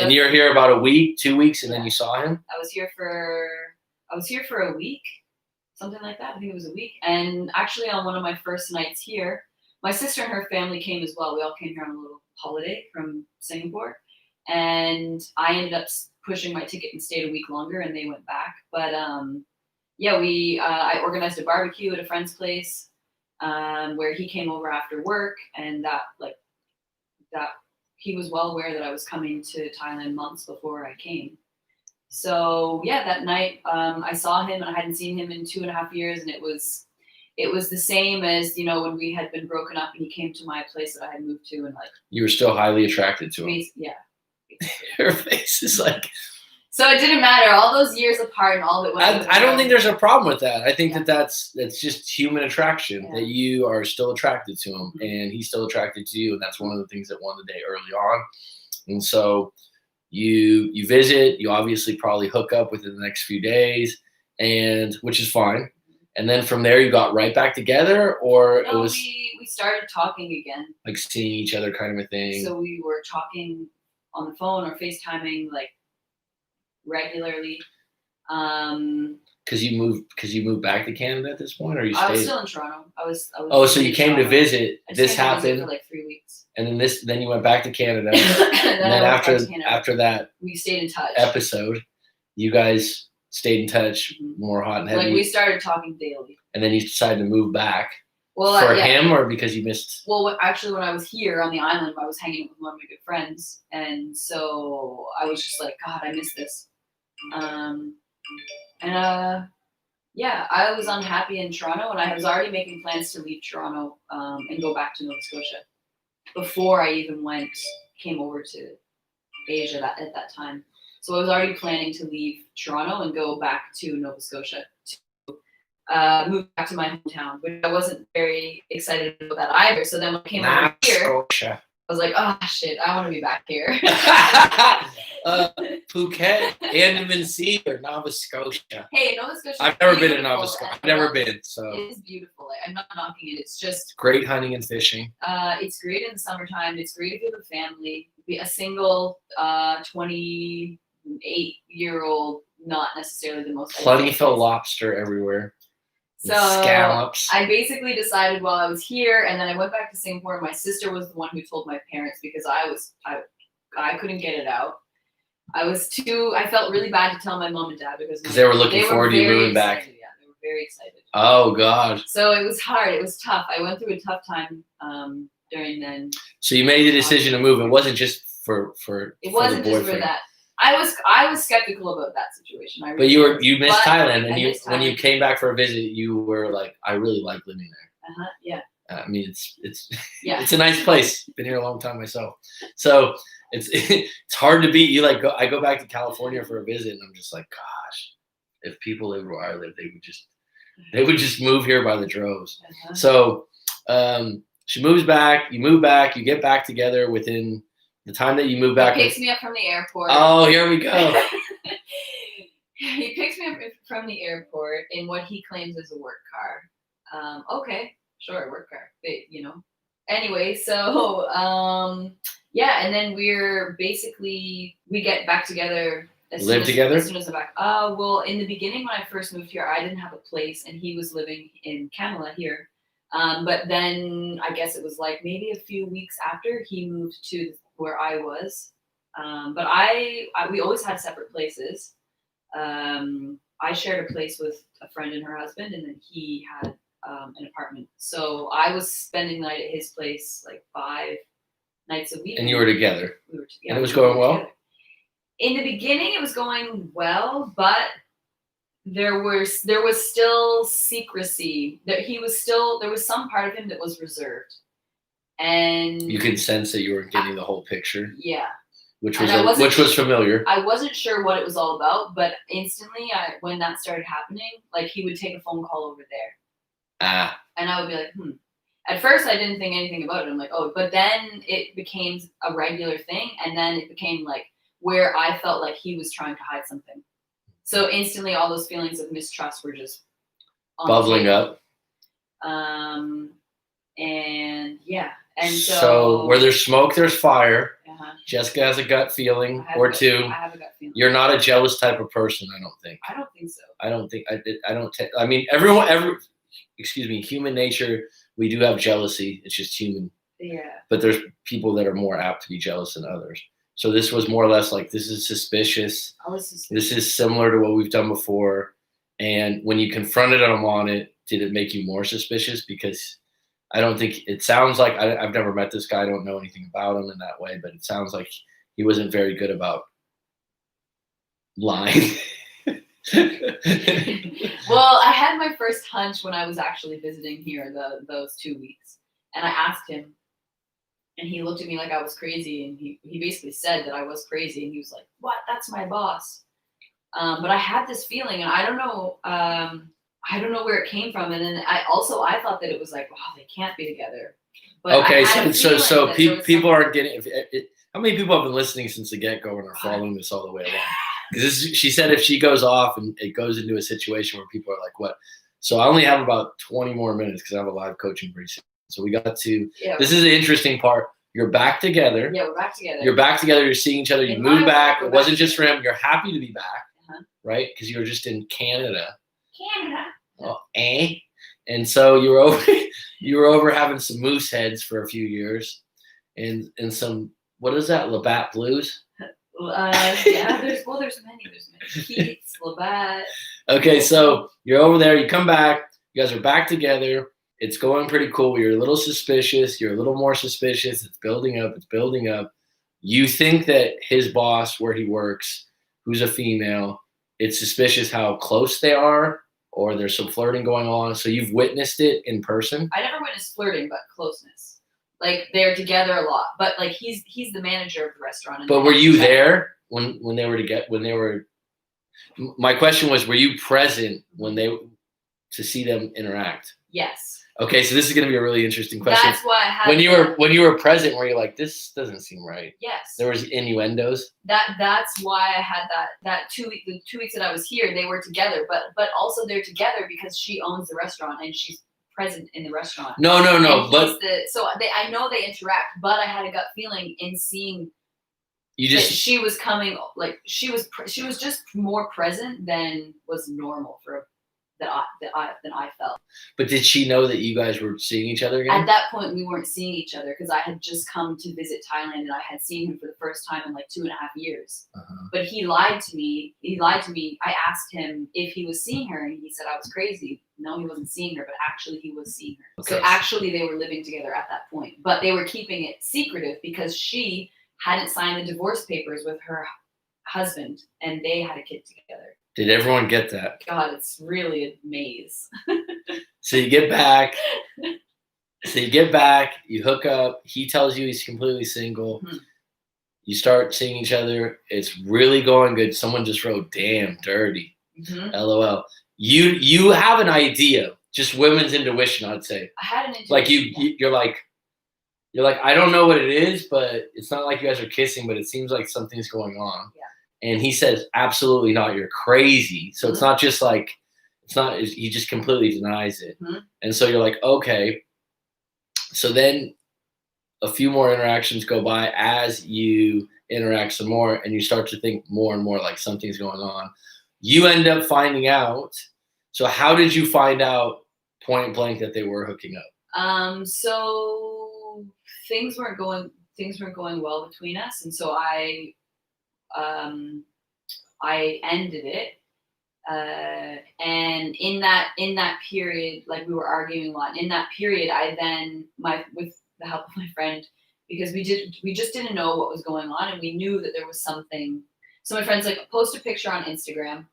you're here about a week, 2 weeks, and then you saw him. I was here for a week, something like that. I think it was a week. And actually, on one of my first nights here, my sister and her family came as well. We all came here on a little holiday from Singapore, and I ended up pushing my ticket and stayed a week longer, and they went back. But I organized a barbecue at a friend's place where he came over after work, and that he was well aware that I was coming to Thailand months before I came. So that night I saw him, and I hadn't seen him in 2.5 years, and it was the same as when we had been broken up, and he came to my place that I had moved to, and like you were still highly attracted to him. Yeah. Her face is like. So it didn't matter. All those years apart and all that. I don't think there's a problem with that. I think that's just human attraction, that you are still attracted to him, and he's still attracted to you, and that's one of the things that won the day early on. And so you visit. You obviously probably hook up within the next few days, and which is fine. And then from there, you got right back together, or it was we started talking again, like seeing each other, kind of a thing. So we were talking on the phone or FaceTiming like regularly. Because you moved back to Canada at this point, or you stayed? I was still in Toronto. I was so you came to visit. This happened for like 3 weeks, and then you went back to Canada. and then after that, we stayed in touch. Episode, you guys stayed in touch, more hot and heavy. Like we started talking daily. And then you decided to move back. For him, or because you missed? Well, actually, when I was here on the island, I was hanging with one of my good friends, and so I was just like, God, I miss this. I was unhappy in Toronto, and I was already making plans to leave Toronto and go back to Nova Scotia before I even came over to Asia at that time. So I was already planning to leave Toronto and go back to Nova Scotia to move back to my hometown, which I wasn't very excited about that either. So then when I came over here, Scotia. I was like, oh shit, I want to be back here. Phuket, Andaman Sea, or Nova Scotia? Hey, Nova Scotia. I've never been to Nova Scotia. I've never been, so. It is beautiful. I'm not knocking it. It's just great hunting and fishing. It's great in the summertime. It's great if you have a family. Be a single 28-year-old, not necessarily the most. Plentiful lobster everywhere. So scallops. I basically decided while I was here, and then I went back to Singapore. And my sister was the one who told my parents because I I couldn't get it out. I felt really bad to tell my mom and dad because they were looking forward to you moving back. Yeah, they were very excited. Oh God. So it was hard. It was tough. I went through a tough time during then. So you made the decision to move. It wasn't just for It wasn't the just for that. I was skeptical about that situation. But you missed Thailand, and when you came back for a visit, you were like, I really like living there. Yeah. I mean, it's it's a nice place. Been here a long time myself, so it's hard to beat. I go back to California for a visit, and I'm just like, gosh, if people lived where I live, they would just move here by the droves. So she moves back, you move back, you get back together within the time that you move back. He picks me up from the airport. Oh, here we go. He picks me up from the airport in what he claims is a work car. Okay, sure, work car. But, Anyway, so yeah, and then we get back together. Live together? As soon as I'm back. Well, in the beginning when I first moved here, I didn't have a place, and he was living in Canada here. But then I guess it was like maybe a few weeks after he moved to where I was. But we always had separate places. I shared a place with a friend and her husband, and then he had an apartment. So I was spending the night at his place like 5 nights a week. And you were together. We were together. And it was going well? In the beginning, it was going well, but there was still secrecy. There was some part of him that was reserved. And you could sense that you were getting the whole picture. Yeah. Which was familiar. I wasn't sure what it was all about, but instantly, when that started happening, like he would take a phone call over there. And I would be like, At first, I didn't think anything about it. I'm like, oh, but then it became a regular thing, and then it became like where I felt like he was trying to hide something. So instantly, all those feelings of mistrust were just bubbling up. And yeah. And so where there's smoke, there's fire. Jessica has a gut feeling or two. I have a gut feeling. You're not a jealous type of person, I don't think. I don't think so. I mean, human nature, we do have jealousy. It's just human. Yeah. But there's people that are more apt to be jealous than others. So this was more or less like, this is suspicious. This is similar to what we've done before. And when you confronted him on it, did it make you more suspicious? Because I don't think it sounds like I've never met this guy. I don't know anything about him in that way, but it sounds like he wasn't very good about lying. Well, I had my first hunch when I was actually visiting here those 2 weeks, and I asked him, and he looked at me like I was crazy, and he basically said that I was crazy, and he was like, "What? That's my boss." But I had this feeling, and I don't know where it came from, and then I thought that it was like, wow, they can't be together. But okay, so people aren't getting. How many people have been listening since the get-go and are following this all the way along? Because she said if she goes off and it goes into a situation where people are like, what? So I only have about 20 more minutes because I have a live coaching pretty soon. So we got to. Yeah. This is the interesting part. You're back together. Yeah, we're back together. You're back together. You're seeing each other. You moved back. It wasn't just for him. You're happy to be back, right? Because you were just in Canada. Oh, and so you were over having some moose heads for a few years, and some, what is that, Labatt Blues? Yeah, there's many. Keats, Labatt. Okay, so you're over there. You come back. You guys are back together. It's going pretty cool. You're a little suspicious. You're a little more suspicious. It's building up. It's building up. You think that his boss, where he works, who's a female, it's suspicious how close they are, or there's some flirting going on. So you've witnessed it in person? I never witnessed flirting, but closeness. Like they're together a lot. But like he's the manager of the restaurant. But were you there when they were together? My question was, were you present to see them interact? Yes. Okay, so this is going to be a really interesting question. That's why I had when you were present, were you like, this doesn't seem right? Yes. There was innuendos. That's why I had that the 2 weeks that I was here, they were together, but also they're together because she owns the restaurant and she's present in the restaurant. No. I know they interact, but I had a gut feeling in seeing that she was coming, like she was just more present than was normal for a than I felt. But did she know that you guys were seeing each other again? At that point, we weren't seeing each other because I had just come to visit Thailand and I had seen him for the first time in like 2.5 years. But he lied to me. I asked him if he was seeing her, and he said I was crazy. No, he wasn't seeing her, but actually he was seeing her. Okay. So actually they were living together at that point, but they were keeping it secretive because she hadn't signed the divorce papers with her husband, and they had a kid together. Did everyone get that? God, it's really a maze. So you get back. You hook up. He tells you he's completely single. Mm-hmm. You start seeing each other. It's really going good. Someone just wrote, "Damn, dirty." Mm-hmm. LOL. You have an idea. Just women's intuition, I'd say. I had an intuition. Like you're like, I don't know what it is, but it's not like you guys are kissing, but it seems like something's going on. Yeah. And he says, absolutely not. You're crazy. So it's not just like, he just completely denies it. Mm-hmm. And so you're like, okay. So then a few more interactions go by as you interact some more, and you start to think more and more like something's going on. You end up finding out. So how did you find out point blank that they were hooking up? So things weren't going well between us. And so I ended it. And in that period, like we were arguing a lot. In that period, I then with the help of my friend, because we just didn't know what was going on, and we knew that there was something. So my friend's like, post a picture on Instagram.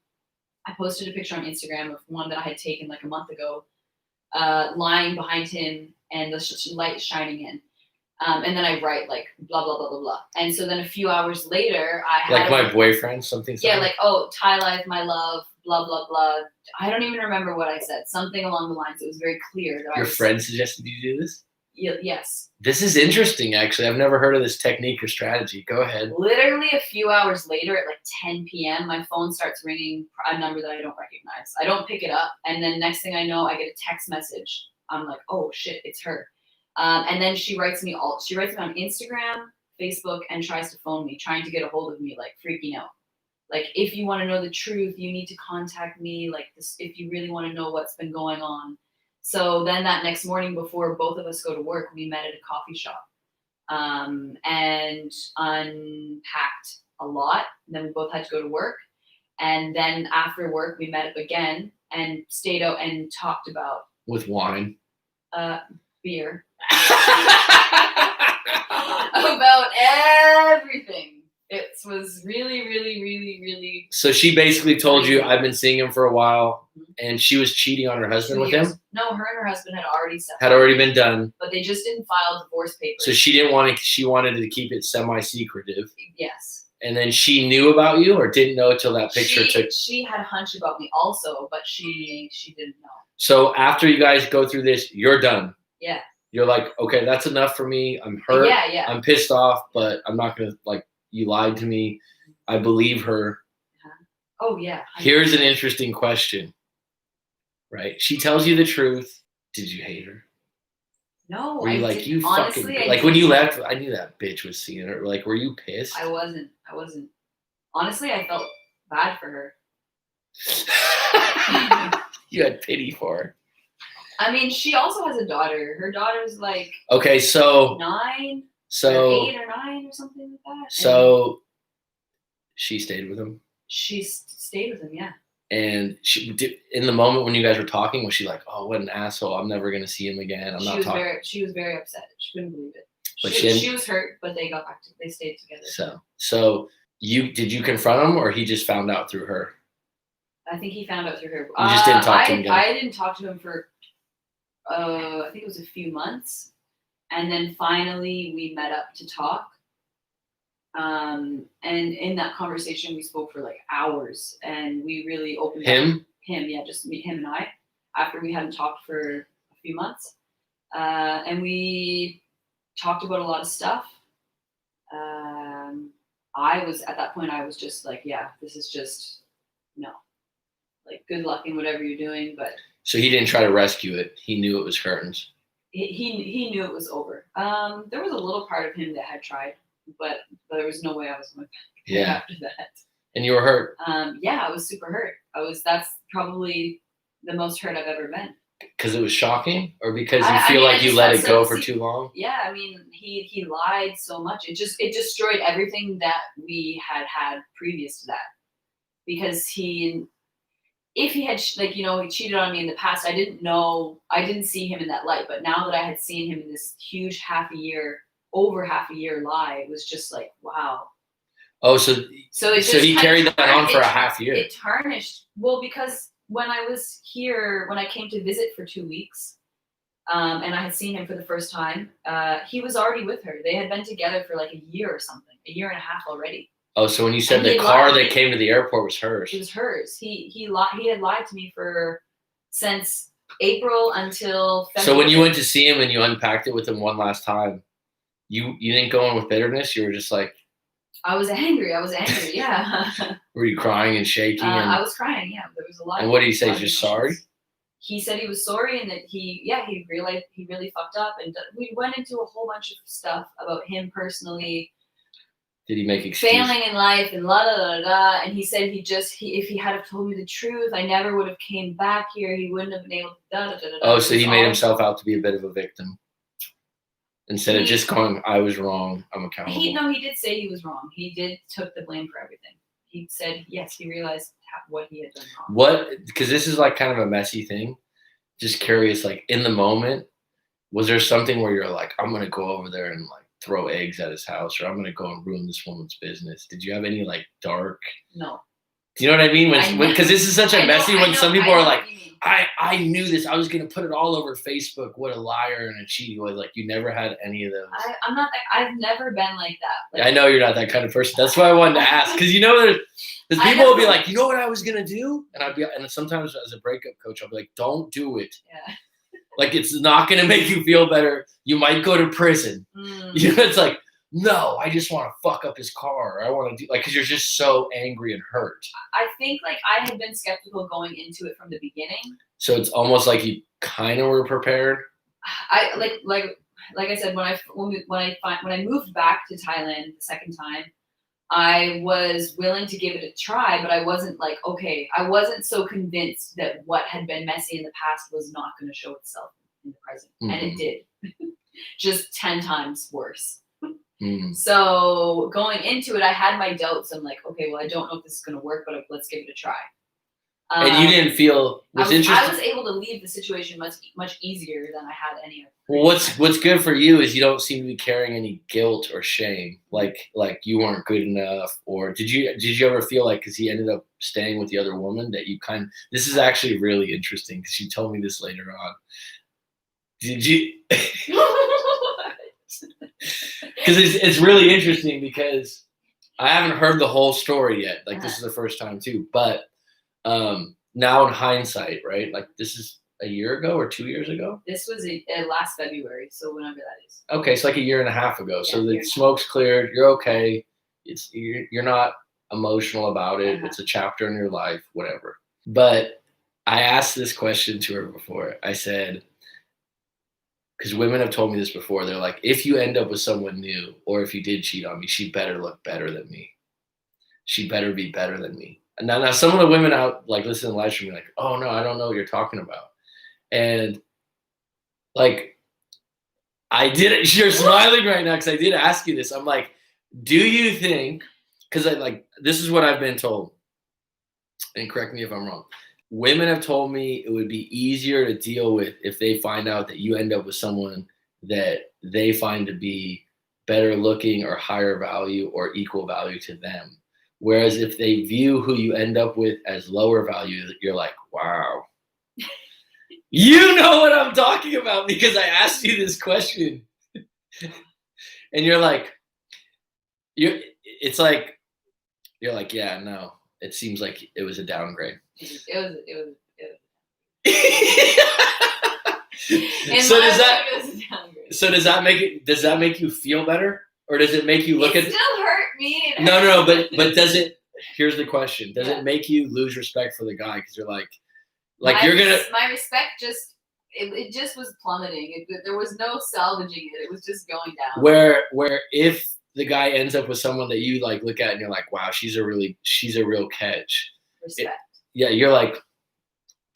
I posted a picture on Instagram of one that I had taken like a month ago, lying behind him and the light shining in. And then I write like blah, blah, blah, blah, blah. And so then a few hours later, I had my boyfriend, something. Yeah, like, oh, Thai life, my love, blah, blah, blah. I don't even remember what I said. Something along the lines. It was very clear that your friend suggested you do this? Yes. This is interesting, actually. I've never heard of this technique or strategy. Go ahead. Literally a few hours later at like 10 p.m., my phone starts ringing a number that I don't recognize. I don't pick it up. And then next thing I know, I get a text message. I'm like, oh, shit, it's her. And then she writes me on Instagram, Facebook, and tries to phone me, trying to get a hold of me, like freaking out. Like, if you want to know the truth, you need to contact me. Like, this, if you really want to know what's been going on. So then that next morning, before both of us go to work, we met at a coffee shop and unpacked a lot. And then we both had to go to work. And then after work, we met up again and stayed out and talked about. With wine? Beer. About everything. It was really, really, really, really. So she basically told you, I've been seeing him for a while, and she was cheating on her husband with him? No, her and her husband had already separated. Had already been done. But they just didn't file divorce papers. So she wanted to keep it semi-secretive. Yes. And then she knew about you, or didn't know until that picture took? She had a hunch about me also, but she didn't know. So after you guys go through this, you're done. Yeah. You're like, okay, that's enough for me. I'm hurt. Yeah. I'm pissed off, but I'm not going to, like, you lied to me. I believe her. Oh, yeah. Here's an interesting question, right? She tells you the truth. Did you hate her? No. Were you like, you fucking, like when you left, I knew that bitch was seeing her. Like, were you pissed? I wasn't. Honestly, I felt bad for her. You had pity for her. I mean, she also has a daughter. Her daughter's like 9. So 8 or 9 or something like that. So she stayed with him. She stayed with him, yeah. And she did, in the moment when you guys were talking, was she like, "Oh, what an asshole! I'm never gonna see him again. She was very upset. She couldn't believe it. But she was hurt, but they got back. They stayed together. So did you confront him, or he just found out through her? I think he found out through her. You just didn't talk to him again. I didn't talk to him for. I think it was a few months, and then finally we met up to talk. And in that conversation, we spoke for like hours, and we really opened up. Him, yeah, just him and I. After we hadn't talked for a few months, and we talked about a lot of stuff. At that point, I was just like, yeah, this is just no. Like, good luck in whatever you're doing, but. So he didn't try to rescue it. He knew it was curtains. He knew it was over. There was a little part of him that had tried, but there was no way I was going back after that. And you were hurt. Yeah, I was super hurt. That's probably the most hurt I've ever been. Because it was shocking, or because you feel like you let it go for too long? Yeah, I mean, he lied so much. It destroyed everything that we had previous to that. Because if he had he cheated on me in the past, I didn't see him in that light. But now that I had seen him in this huge over half a year lie, it was just like, wow. Oh, so he carried that on for a half year. It tarnished. Well, because when I was here, when I came to visit for 2 weeks, and I had seen him for the first time, he was already with her. They had been together for like a year or something, a year and a half already. Oh, so when you said the car that came to the airport was hers. It was hers. He had lied to me since April until February. So when you went to see him and you unpacked it with him one last time, you didn't go in with bitterness? You were just like... I was angry, yeah. Were you crying and shaking? I was crying, yeah. There was a lot. And what did he say? Just sorry? He said he was sorry and that he realized he really fucked up. And we went into a whole bunch of stuff about him personally. Did he make excuses? Failing in life and la da da da. And he said if he had have told me the truth, I never would have came back here. He wouldn't have been able to da da da da. Oh, so he made himself out to be a bit of a victim. Instead of just going, I was wrong, I'm accountable. He did say he was wrong. He did took the blame for everything. He said, yes, he realized what he had done wrong. Because this is like kind of a messy thing. Just curious, like in the moment, was there something where you're like, I'm going to go over there and like throw eggs at his house, or I'm going to go and ruin this woman's business? Did you have any like dark? No. Do you know what I mean? Because this is such a messy when some people are like, I knew this. I was going to put it all over Facebook. What a liar and a cheat he was. Like, you never had any of those. I'm not that. I've never been like that. Like, I know you're not that kind of person. That's why I wanted to ask. Because there's people will be like, you know what I was going to do? And sometimes as a breakup coach, I'll be like, don't do it. Yeah. Like, it's not going to make you feel better. You might go to prison. It's like, no, I just want to fuck up his car. I want to do because you're just so angry and hurt. I think like I had been skeptical going into it from the beginning. So it's almost like you kind of were prepared. I like I said, when I moved back to Thailand the second time, I was willing to give it a try, but I wasn't like, okay, I wasn't so convinced that what had been messy in the past was not going to show itself in the present. And it did. Just 10 times worse. So going into it, I had my doubts. I'm like, okay, well, I don't know if this is going to work, but let's give it a try. And you didn't feel interesting. I was able to leave the situation much easier than I had any other. Well, what's good for you is you don't seem to be carrying any guilt or shame, like you weren't good enough, or did you ever feel like because he ended up staying with the other woman that you this is actually really interesting because you told me this later on. Did you? Because it's really interesting because I haven't heard the whole story yet. Like this is the first time too, but now in hindsight, right? Like this is a year ago or 2 years ago. This was last February, so whenever that is. Okay, it's like a year and a half ago. Yeah, so the smoke's cleared. You're okay. You're not emotional about it. It's a chapter in your life, whatever. But I asked this question to her before. I said, because women have told me this before, they're like, if you end up with someone new, or if you did cheat on me, she better look better than me. She better be better than me. And now some of the women out like listening to Livestream are like, oh no, I don't know what you're talking about. And like, I did. You're smiling right now because I did ask you this. I'm like, do you think? Because this is what I've been told, and correct me if I'm wrong. Women have told me it would be easier to deal with if they find out that you end up with someone that they find to be better looking or higher value or equal value to them. Whereas if they view who you end up with as lower value, you're like, wow. You know what I'm talking about because I asked you this question. And you're like, you're like, yeah, no, it seems like it was a downgrade. It was. So does that make you feel better? Or does it make you look it still hurt me. No, but does it, here's the question. Does it make you lose respect for the guy? Because you're like my respect it just was plummeting. There was no salvaging it. It was just going down. Where if the guy ends up with someone that you like look at and you're like, wow, she's a real catch. Respect. Yeah, you're like,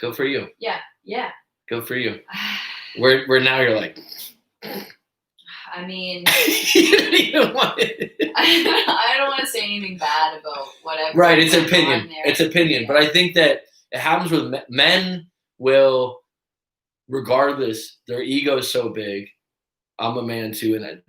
Good for you. Yeah. Good for you. Where now you're like, I mean, you don't even want it. I don't want to say anything bad about whatever. Right, it's opinion. It's opinion. But I think that it happens with men will, regardless, their ego is so big. I'm a man too, and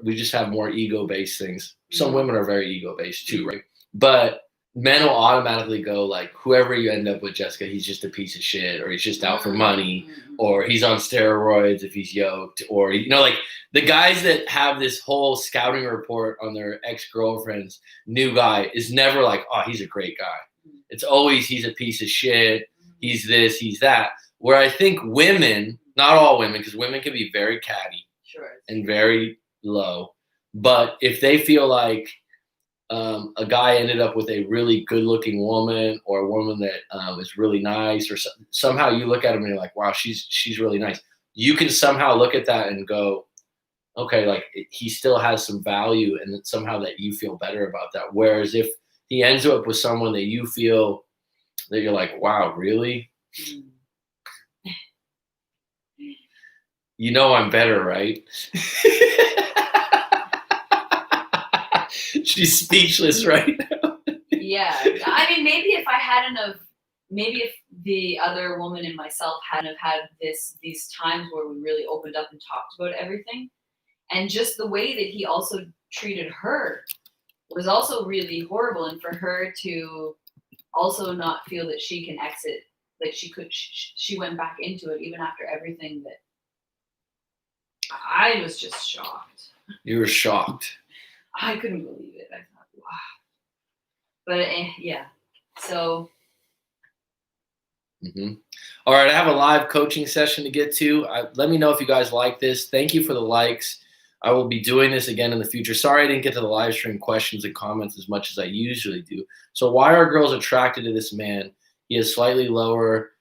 we just have more ego-based things. Some women are very ego-based too, right? But men will automatically go like, whoever you end up with, Jessica, he's just a piece of shit, or he's just out for money, or he's on steroids if he's yoked, or, you know, like the guys that have this whole scouting report on their ex-girlfriend's new guy is never like, oh, he's a great guy. It's always, he's a piece of shit, he's this, he's that. Where I think women, not all women, because women can be very catty and very low, but if they feel like a guy ended up with a really good-looking woman, or a woman that is really nice, or somehow you look at him and you're like, wow, she's really nice. You can somehow look at that and go, okay, like he still has some value, and that somehow that you feel better about that. Whereas if he ends up with someone that you feel that you're like, wow, really? You know I'm better, right? She's speechless right now. Yeah. I mean, maybe if I hadn't have, maybe if the other woman in myself hadn't have had these times where we really opened up and talked about everything, and just the way that he also treated her was also really horrible. And for her to also not feel that she can exit, like she went back into it even after everything, that I was just shocked. You were shocked. I couldn't believe it. I thought, wow. But yeah, so. All right, I have a live coaching session to get to. Let me know if you guys like this. Thank you for the likes. I will be doing this again in the future. Sorry I didn't get to the live stream questions and comments as much as I usually do. So why are girls attracted to this man? He has slightly lower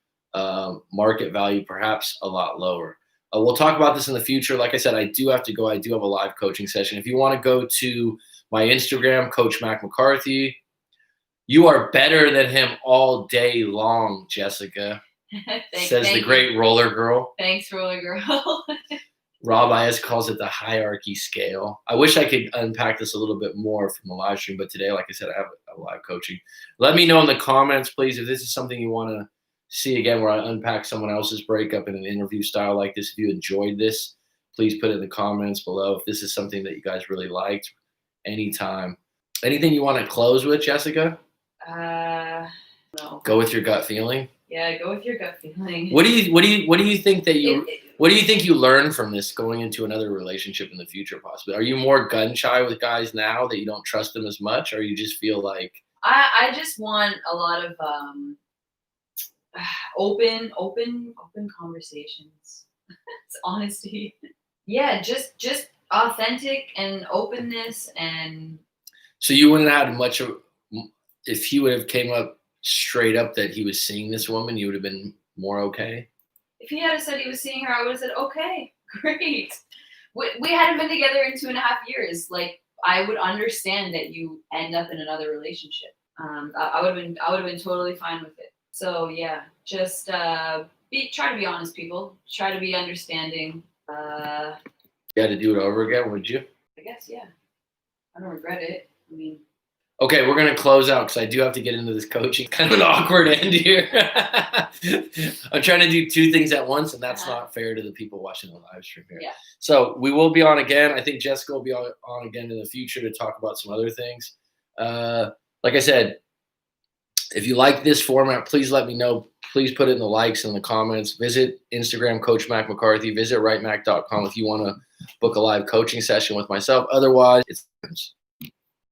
market value, perhaps a lot lower. We'll talk about this in the future. Like I said, I do have to go. I do have a live coaching session. If you want to go to my Instagram, Coach Mac McCarthy, you are better than him all day long, Jessica. Says the great roller girl. Thanks, roller girl. Rob Ayes calls it the hierarchy scale. I wish I could unpack this a little bit more from the live stream, but today, like I said, I have a live coaching. Let me know in the comments, please, if this is something you want to see again, where I unpack someone else's breakup in an interview style like this. If you enjoyed this, please put it in the comments below. If this is something that you guys really liked, anytime. Anything you want to close with, Jessica? No. Go with your gut feeling. Yeah, go with your gut feeling. What do you think that what do you think you learned from this going into another relationship in the future, possibly? Are you more gun shy with guys now that you don't trust them as much, or you just feel like? I just want a lot of open conversations. It's honesty. Yeah, just authentic and openness. And so you wouldn't have had much of, if he would have came up straight up that he was seeing this woman, you would have been more okay? If he had said he was seeing her, I would have said, okay, great. We hadn't been together in 2.5 years. Like, I would understand that you end up in another relationship. I would have been totally fine with it. So yeah, just try to be honest, people. Try to be understanding. You had to do it over again, would you? I guess, yeah. I don't regret it. I mean. Okay, we're going to close out because I do have to get into this coaching. Kind of an awkward end here. I'm trying to do 2 things at once, and that's not fair to the people watching the live stream here. Yeah. So we will be on again. I think Jessica will be on again in the future to talk about some other things. Like I said, if you like this format, please let me know. Please put it in the likes and the comments. Visit Instagram, Coach Mac McCarthy. Visit rightmac.com if you want to book a live coaching session with myself. Otherwise, it's